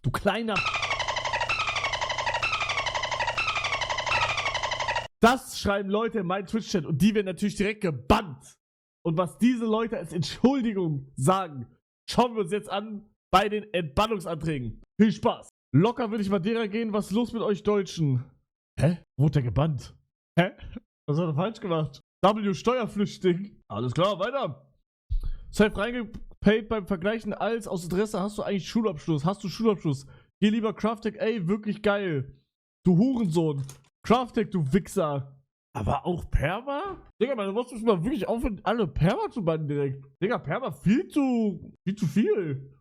Du kleiner... Das schreiben Leute in meinem Twitch-Chat und die werden natürlich direkt gebannt. Und was diese Leute als Entschuldigung sagen, schauen wir uns jetzt an bei den Entbannungsanträgen. Viel Spaß. Locker will ich Madeira gehen. Was ist los mit euch Deutschen? Hä? Wurde der gebannt? Hä? Was hat er falsch gemacht? W Steuerflüchtling. Alles klar, weiter. Safe reingepaid beim Vergleichen als aus Interesse. Hast du eigentlich Schulabschluss? Hast du Schulabschluss? Geh lieber Crafttech, ey, wirklich geil. Du Hurensohn. Crafttech, du Wichser. Aber auch Perma? Digga, man muss mal wirklich aufhören, alle Perma zu bannen direkt. Digga, Perma viel zu viel.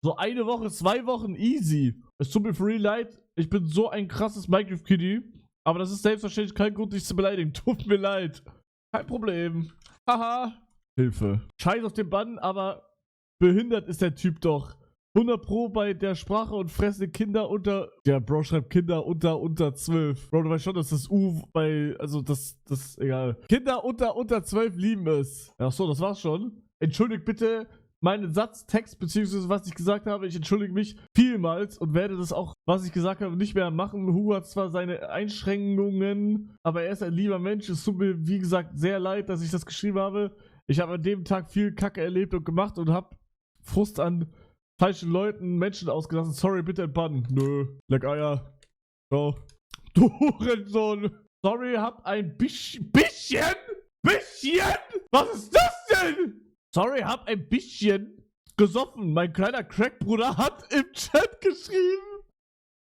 So eine Woche, 2 Wochen, easy. Es tut mir für real leid. Ich bin so ein krasses Minecraft-Kitty. Aber das ist selbstverständlich kein Grund, dich zu beleidigen. Tut mir leid. Kein Problem. Haha. Hilfe. Scheiß auf den Bann, aber behindert ist der Typ doch. 100 Pro bei der Sprache und fressen Kinder unter... Ja, Bro schreibt Kinder unter 12. Bro, du weißt schon, dass das U bei... Also, das egal. Kinder unter 12 lieben es. Achso, das war's schon. Entschuldigt bitte meinen Satztext, beziehungsweise was ich gesagt habe. Ich entschuldige mich vielmals und werde das auch, was ich gesagt habe, nicht mehr machen. Hugo hat zwar seine Einschränkungen, aber er ist ein lieber Mensch. Es tut mir, wie gesagt, sehr leid, dass ich das geschrieben habe. Ich habe an dem Tag viel Kacke erlebt und gemacht und habe Frust an falschen Leuten, Menschen ausgelassen. Sorry, bitte entbannen. Nö. Leck Eier. Ciao. Du Hurensohn. Sorry, hab ein bisschen? Was ist das denn? Sorry, hab ein bisschen gesoffen. Mein kleiner Crackbruder hat im Chat geschrieben.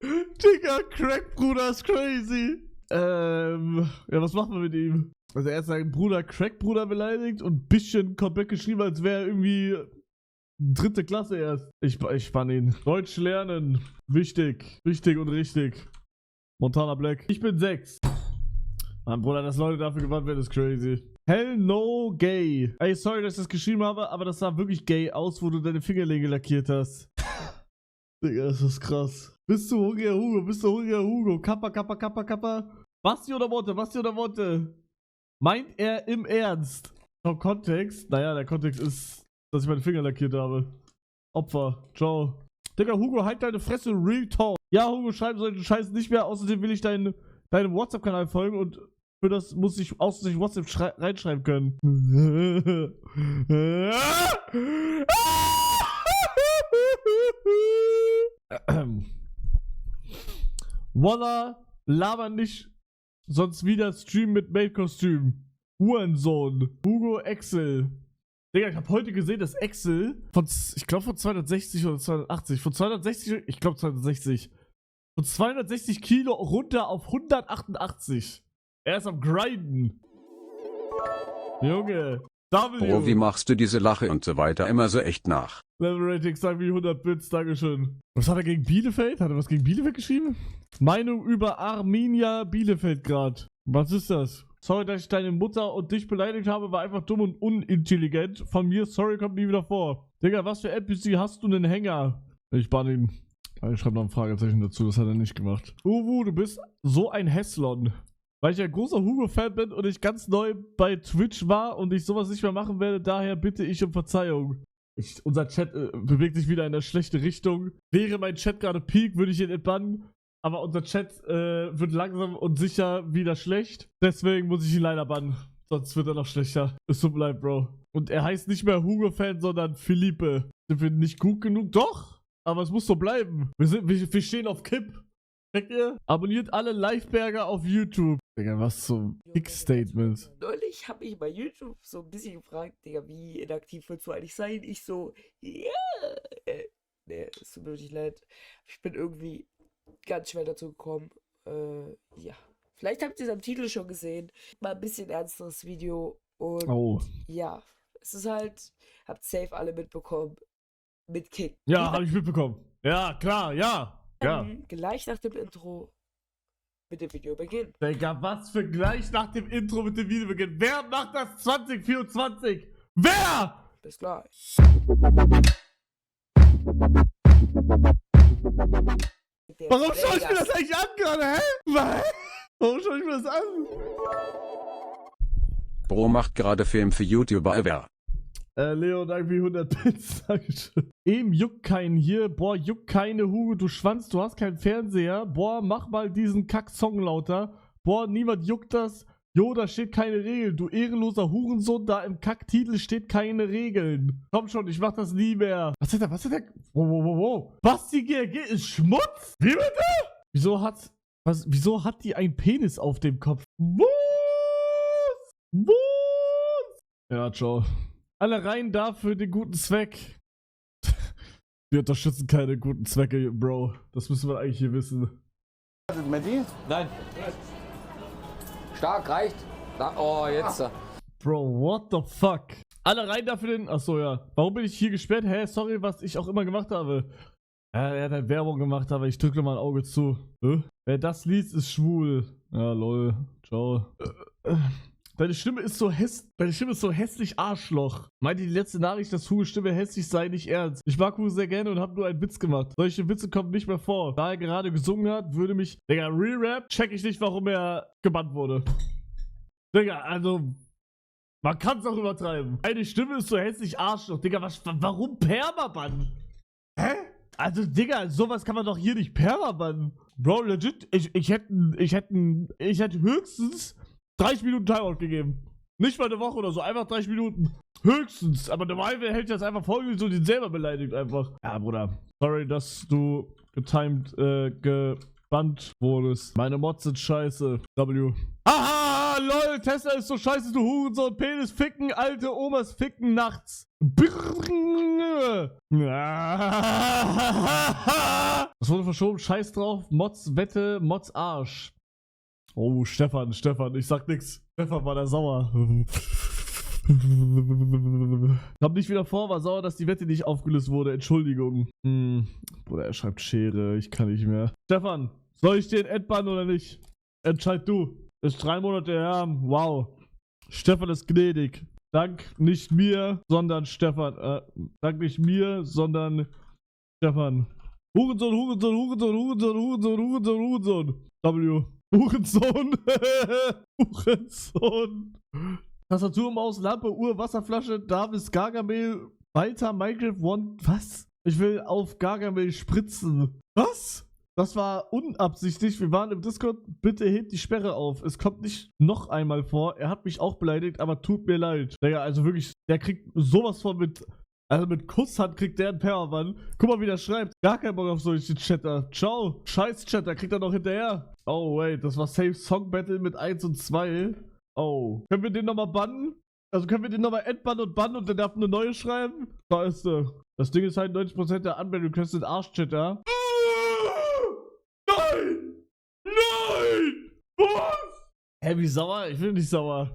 Digga, Crackbruder ist crazy. Ja, was machen wir mit ihm? Also er hat seinen Bruder Crackbruder beleidigt und bisschen komplett geschrieben, als wäre er irgendwie 3. Klasse erst. Ich bann ihn. Deutsch lernen. Wichtig. Wichtig und richtig. Montana Black. Ich bin 6. Mein Bruder, dass Leute dafür gebannt werden, ist crazy. Hell no gay. Ey, sorry, dass ich das geschrieben habe, aber das sah wirklich gay aus, wo du deine Fingernägel lackiert hast. Digga, das ist krass. Bist du hungriger Hugo? Bist du hungriger Hugo? Kappa, kappa, kappa, kappa. Basti oder Worte? Basti oder Worte? Meint er im Ernst? Vom Kontext? Naja, der Kontext ist, dass ich meine Finger lackiert habe. Opfer. Ciao. Digga, Hugo, halt deine Fresse, Real Talk. Ja, Hugo, schreiben solche Scheiße nicht mehr. Außerdem will ich deinem WhatsApp-Kanal folgen und für das muss ich außerdem WhatsApp reinschreiben können. Walla, laber nicht, sonst wieder Stream mit Maid-Kostüm. Hurensohn. Hugo Excel. Digga, ich habe heute gesehen, dass Excel von, ich glaube von 260 oder 280, von 260, ich glaube 260, von 260 Kilo runter auf 188. Er ist am Grinden. Junge. W. Bro, wie machst du diese Lache und so weiter immer so echt nach? Level Rating, sag wie 100 Bits, dankeschön. Was hat er gegen Bielefeld? Hat er was gegen Bielefeld geschrieben? Meinung über Arminia Bielefeld grad. Was ist das? Sorry, dass ich deine Mutter und dich beleidigt habe, war einfach dumm und unintelligent. Von mir, sorry, kommt nie wieder vor. Digga, was für NPC hast du einen Hänger? Ich bann ihn. Ich schreibe noch ein Fragezeichen dazu, das hat er nicht gemacht. Uwu, du bist so ein Hässlon. Weil ich ein großer Hugo-Fan bin und ich ganz neu bei Twitch war und ich sowas nicht mehr machen werde, daher bitte ich um Verzeihung. Unser Chat bewegt sich wieder in eine schlechte Richtung. Wäre mein Chat gerade peak, würde ich ihn entbannen. Aber unser Chat wird langsam und sicher wieder schlecht. Deswegen muss ich ihn leider bannen. Sonst wird er noch schlechter. Es tut mir leid, Bro. Und er heißt nicht mehr Hugo-Fan, sondern Philippe. Sind wir nicht gut genug? Doch! Aber es muss so bleiben. Wir stehen auf Kipp. Checkt ihr? Abonniert alle Liveberger auf YouTube. Digga, was zum X-Statement. Neulich habe ich bei YouTube so ein bisschen gefragt, Digga, wie inaktiv willst du eigentlich sein? Ich so, ja. Nee, es tut mir wirklich leid. Ich bin irgendwie ganz schwer dazu gekommen. Ja. Vielleicht habt ihr es am Titel schon gesehen. Mal ein bisschen ernsteres Video. Und ja, es ist halt, habt safe alle mitbekommen. Mit Kick. Ja, habe ich mitbekommen. Ja, klar, ja. Ja. Gleich nach dem Intro mit dem Video beginnen. Digga, was für gleich nach dem Intro mit dem Video beginnen? Wer macht das 2024? Wer? Bis gleich. Warum schaue ich mir das eigentlich an gerade, hä? Was? Warum schaue ich mir das an? Bro macht gerade Film für YouTuber ever. Leo, danke für 100 Bits. Dankeschön. Eben juckt keinen hier. Boah, juckt keine Hugo, du Schwanz, du hast keinen Fernseher. Boah, mach mal diesen Kack-Song lauter. Boah, niemand juckt das. Jo, da steht keine Regeln. Du ehrenloser Hurensohn, da im Kack-Titel steht keine Regeln. Komm schon, ich mach das nie mehr. Was ist der? Wow. Basti GRG ist Schmutz? Wie bitte? Wieso hat die einen Penis auf dem Kopf? Was? Ja, ciao. Alle rein da für den guten Zweck. Wir unterstützen keine guten Zwecke, Bro. Das müssen wir eigentlich hier wissen. Matti? Nein. Stark, reicht. Oh, jetzt. Bro, what the fuck? Alle rein da für den... Achso, ja. Warum bin ich hier gesperrt? Hä, sorry, was ich auch immer gemacht habe. Ja, er hat halt Werbung gemacht, aber ich drücke mal ein Auge zu. Wer das liest, ist schwul. Ja, lol. Ciao. Deine Stimme ist so hässlich Arschloch. Meinte die letzte Nachricht, dass Hugo's Stimme hässlich sei, nicht ernst. Ich mag Hugo sehr gerne und habe nur einen Witz gemacht. Solche Witze kommen nicht mehr vor. Da er gerade gesungen hat, würde mich... Digga, Re-Rap, check ich nicht, warum er gebannt wurde. Digga, also... Man kann es auch übertreiben. Deine Stimme ist so hässlich Arschloch. Digga, warum Permaban? Hä? Also, Digga, sowas kann man doch hier nicht Permaban. Bro, legit, ich hätte höchstens 30 Minuten Timeout gegeben. Nicht mal eine Woche oder so, einfach 30 Minuten. Höchstens. Aber normalerweise hätte ich das einfach voll so den selber beleidigt einfach. Ja, Bruder. Sorry, dass du gebannt wurdest. Meine Mods sind scheiße. W. Haha, lol, Tesla ist so scheiße, du Hurensohn. Penis ficken, alte Omas ficken nachts. Das wurde verschoben, scheiß drauf. Mods Wette, Mods Arsch. Oh, Stefan, ich sag nix. Stefan war da sauer. Kommt nicht wieder vor, war sauer, dass die Wette nicht aufgelöst wurde. Entschuldigung. Bruder, er schreibt Schere, ich kann nicht mehr. Stefan, soll ich den entbannen oder nicht? Entscheid du. Ist 3 Monate her. Wow. Stefan ist gnädig. Dank nicht mir, sondern Stefan. Dank nicht mir, sondern Stefan. Hurensohn. W. Hurensohn. Hurensohn. Tastatur, Maus, Lampe, Uhr, Wasserflasche, Davis, Gargamel, Walter, Minecraft, One. Was? Ich will auf Gargamel spritzen. Was? Das war unabsichtlich. Wir waren im Discord. Bitte hebt die Sperre auf. Es kommt nicht noch einmal vor. Er hat mich auch beleidigt, aber tut mir leid. Digga, also wirklich, der kriegt sowas von mit. Also mit Kusshand kriegt der einen Pervermann. Guck mal, wie der schreibt. Gar kein Bock auf solche Chatter. Ciao. Scheiß Chatter, kriegt er noch hinterher. Oh, wait, das war Safe Song Battle mit 1 und 2. Oh. Können wir den nochmal bannen? Also können wir den nochmal entbannen und bannen und der darf eine neue schreiben? Da ist er. Das Ding ist halt 90% der Anmeldung-Requests sind Arsch-Chatter. Nein! Nein! Was? Hä, wie sauer? Ich bin nicht sauer.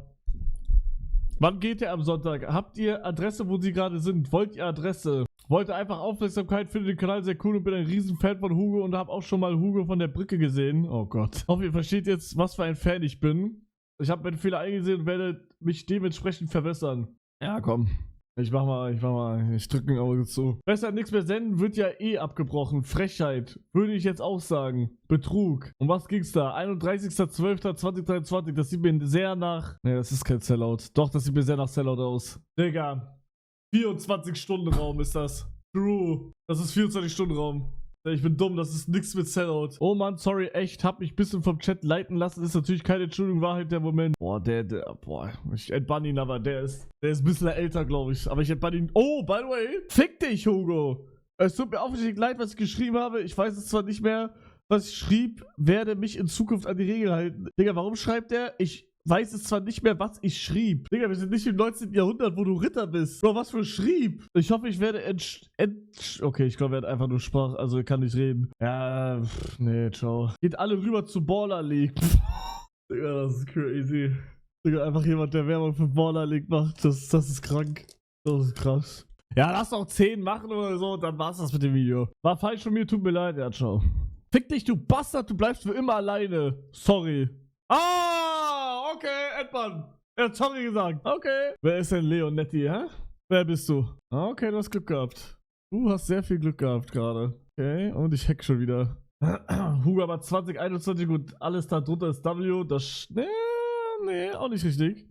Wann geht der am Sonntag? Habt ihr Adresse, wo sie gerade sind? Wollt ihr Adresse? Wollte einfach Aufmerksamkeit, finde den Kanal sehr cool und bin ein riesen Fan von Hugo und habe auch schon mal Hugo von der Brücke gesehen. Oh Gott. Ich hoffe, ihr versteht jetzt, was für ein Fan ich bin. Ich habe meinen Fehler eingesehen und werde mich dementsprechend verbessern. Ja, komm. Ich drücke ein Auge zu. Besser nichts mehr senden, wird ja eh abgebrochen. Frechheit. Würde ich jetzt auch sagen. Betrug. Um was ging's da? 31.12.2023. Das sieht mir sehr nach... Ne, das ist kein Sellout. Doch, das sieht mir sehr nach Sellout aus. Digga. 24-Stunden-Raum ist das. True. Das ist 24-Stunden-Raum. Ich bin dumm, das ist nichts mit Sellout. Oh Mann, sorry, echt, hab mich ein bisschen vom Chat leiten lassen. Ist natürlich keine Entschuldigung, Wahrheit der Moment. Boah, ich entbann ihn, aber der ist ein bisschen älter, glaube ich. Aber ich entbann ihn. Oh, by the way, fick dich, Hugo. Es tut mir aufrichtig leid, was ich geschrieben habe. Ich weiß es zwar nicht mehr, was ich schrieb, werde mich in Zukunft an die Regel halten. Digga, warum schreibt der? Ich weiß es zwar nicht mehr, was ich schrieb. Digga, wir sind nicht im 19. Jahrhundert, wo du Ritter bist. Bro, was für schrieb? Ich hoffe, ich werde okay, ich glaube, er hat einfach nur Sprach, also er kann nicht reden. Ja, nee, ciao. Geht alle rüber zu Baller League. Digga, das ist crazy. Digga, einfach jemand, der Werbung für Baller League macht. Das ist krank. Das ist krass. Ja, lass doch 10 machen oder so, dann war's das mit dem Video. War falsch von mir, tut mir leid. Ja, ciao. Fick dich, du Bastard, du bleibst für immer alleine. Sorry. Ah, okay, Edmann. Er hat sorry gesagt. Okay. Wer ist denn Leonetti, hä? Wer bist du? Okay, du hast Glück gehabt. Du hast sehr viel Glück gehabt gerade. Okay, und ich hack schon wieder. Hugo aber 2021 und alles da drunter ist W. Das. Nee, auch nicht richtig.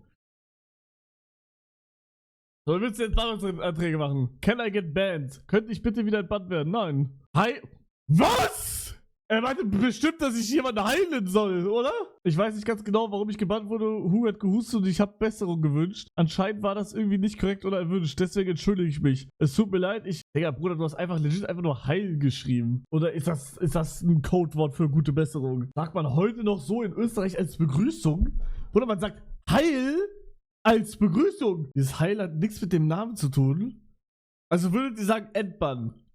So, willst du jetzt Anträge machen? Can I get banned? Könnte ich bitte wieder entbannt werden? Nein. Hi. Was? Er meinte bestimmt, dass ich jemanden heilen soll, oder? Ich weiß nicht ganz genau, warum ich gebannt wurde. Hugo hat gehustet und ich habe Besserung gewünscht. Anscheinend war das irgendwie nicht korrekt oder erwünscht. Deswegen entschuldige ich mich. Es tut mir leid. Digga, Bruder, du hast einfach legit einfach nur heil geschrieben. Oder ist das ein Codewort für gute Besserung? Sagt man heute noch so in Österreich als Begrüßung? Oder man sagt heil als Begrüßung. Dieses Heil hat nichts mit dem Namen zu tun. Also würdet ihr sagen entbannen?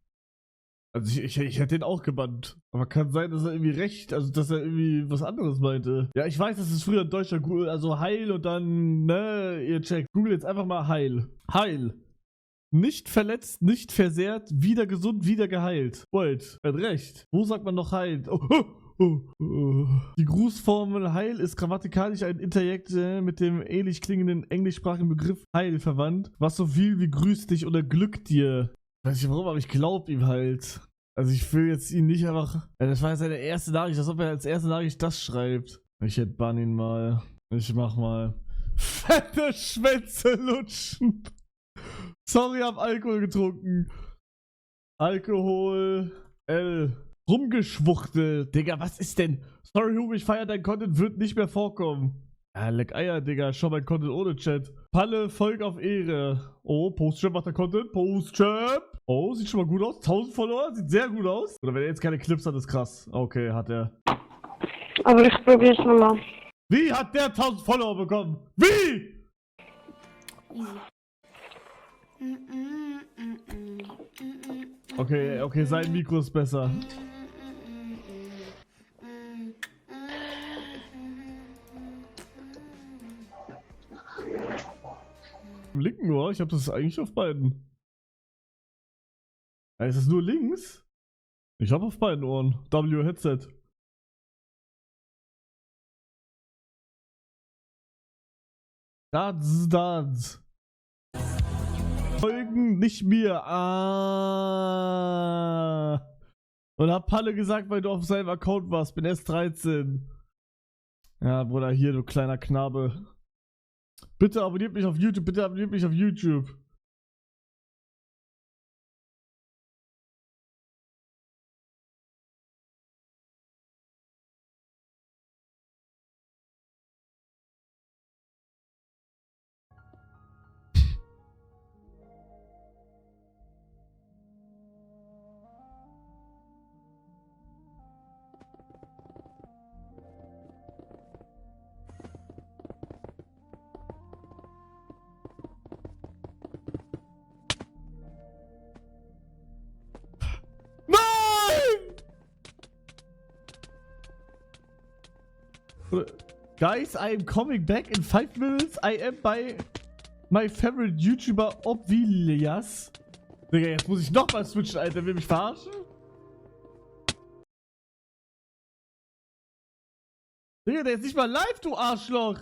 Also ich hätte den auch gebannt. Aber kann sein, dass er irgendwie dass er irgendwie was anderes meinte. Ja, ich weiß, das ist früher in Deutschland cool, also Heil und dann, ne, ihr checkt. Google jetzt einfach mal Heil. Heil. Nicht verletzt, nicht versehrt, wieder gesund, wieder geheilt. Wait, er hat recht. Wo sagt man noch Heil? Die Grußformel Heil ist grammatikalisch ein Interjekt mit dem ähnlich klingenden englischsprachigen Begriff Heil verwandt, was so viel wie grüß dich oder Glück dir. Weiß nicht warum, aber ich glaube ihm halt. Also ich will jetzt ihn nicht einfach... Ja, das war jetzt seine erste Nachricht, als ob er als erste Nachricht das schreibt. Ich entbann ihn mal. Ich mach mal. Fette Schwänze lutschen. Sorry, hab Alkohol getrunken. Alkohol. L. Rumgeschwuchtelt. Digga, was ist denn? Sorry, Hugo, ich feier dein Content, wird nicht mehr vorkommen. Ja, leck Eier, Digga. Schau mein Content ohne Chat. Palle, Volk auf Ehre. Oh, Postchamp macht der Content. Postchamp. Oh, sieht schon mal gut aus. 1000 Follower, sieht sehr gut aus. Oder wenn er jetzt keine Clips hat, ist krass. Okay, hat er. Aber ich probier's nochmal. Wie hat der 1000 Follower bekommen? Wie? Okay, sein Mikro ist besser. Im linken Ohr? Ich hab das eigentlich auf beiden. Ist das nur links? Ich hab auf beiden Ohren. W-Headset. Das. Folgen nicht mir. Ah. Und hab Palle gesagt, weil du auf seinem Account warst. Bin erst 13. Ja, Bruder, hier, du kleiner Knabe. Bitte abonniert mich auf YouTube. Bitte abonniert mich auf YouTube. Guys, I am coming back in 5 minutes. I am by my favorite YouTuber Obvilias. Digga, jetzt muss ich nochmal switchen, Alter. Will mich verarschen? Digga, der ist nicht mal live, du Arschloch.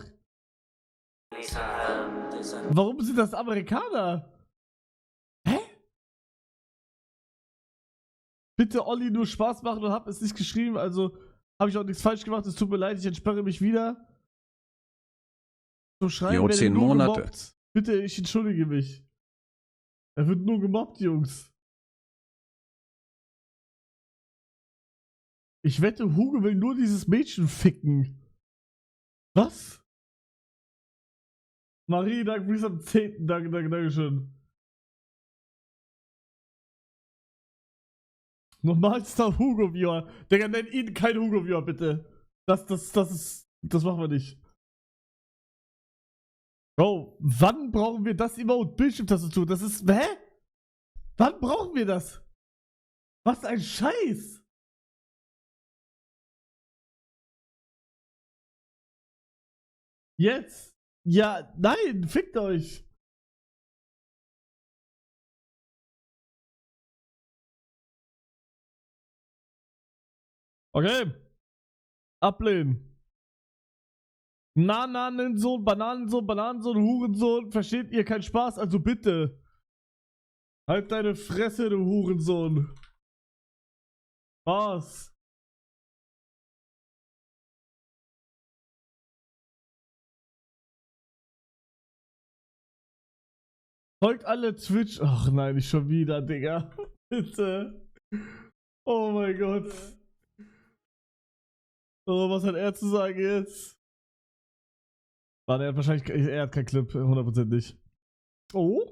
Warum sind das Amerikaner? Hä? Bitte, Olli, nur Spaß machen und hab es nicht geschrieben, also habe ich auch nichts falsch gemacht. Es tut mir leid, ich entsperre mich wieder. So schreiben, Jo, 10 Monate. Gemobbt. Bitte, ich entschuldige mich. Er wird nur gemobbt, Jungs. Ich wette, Hugo will nur dieses Mädchen ficken. Was? Marie, danke, bis am 10. Danke schön. Normalster Hugo-Viewer. Digga, nenn ihn kein Hugo-Viewer, bitte. Das machen wir nicht. Bro, wann brauchen wir das Emote? Bildschirmtastatur, das ist, hä? Wann brauchen wir das? Was ein Scheiß! Jetzt? Ja, nein, fickt euch! Okay. Ablehnen. Bananensohn, Hurensohn. Versteht ihr keinen Spaß? Also bitte. Halt deine Fresse, du Hurensohn. Was? Folgt alle Twitch. Ach nein, nicht schon wieder, Digga. Bitte. Oh mein Gott. Oh, was hat er zu sagen jetzt? Warte, er hat wahrscheinlich. Er hat keinen Clip, 100% nicht. Oh?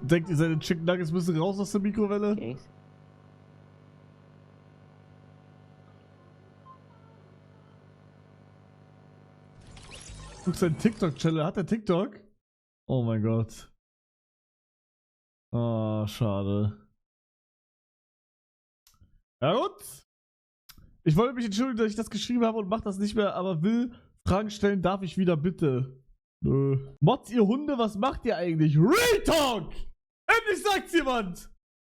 Denkt ihr, seine Chicken Nuggets müssen raus aus der Mikrowelle? Okay. Guck seinen TikTok-Channel. Hat er TikTok? Oh mein Gott. Ah, schade. Ja gut. Ich wollte mich entschuldigen, dass ich das geschrieben habe und mach das nicht mehr, aber will Fragen stellen, darf ich wieder bitte? Nö. Mods, ihr Hunde, was macht ihr eigentlich? Real Talk! Endlich sagt's jemand!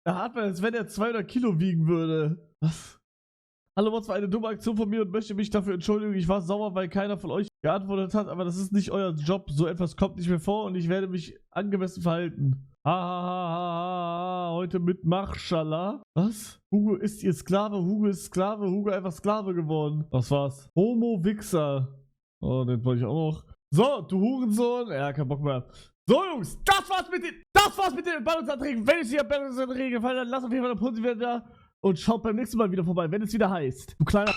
Er hat man, als wenn er 200 Kilo wiegen würde. Was? Hallo Mods, war eine dumme Aktion von mir und möchte mich dafür entschuldigen. Ich war sauer, weil keiner von euch geantwortet hat, aber das ist nicht euer Job. So etwas kommt nicht mehr vor und ich werde mich angemessen verhalten. Hahaha, heute mit Marschallah. Was? Hugo ist ihr Sklave, Hugo ist Sklave, Hugo einfach Sklave geworden. Was war's? Homo-Wichser. Oh, den wollte ich auch noch. So, du Hurensohn. Ja, kein Bock mehr. So, Jungs, das war's mit den Entbannungsanträgen. Wenn es dir Entbannungsanträge gefallen hat, lasst auf jeden Fall eine Positive da und schaut beim nächsten Mal wieder vorbei, wenn es wieder heißt. Du kleiner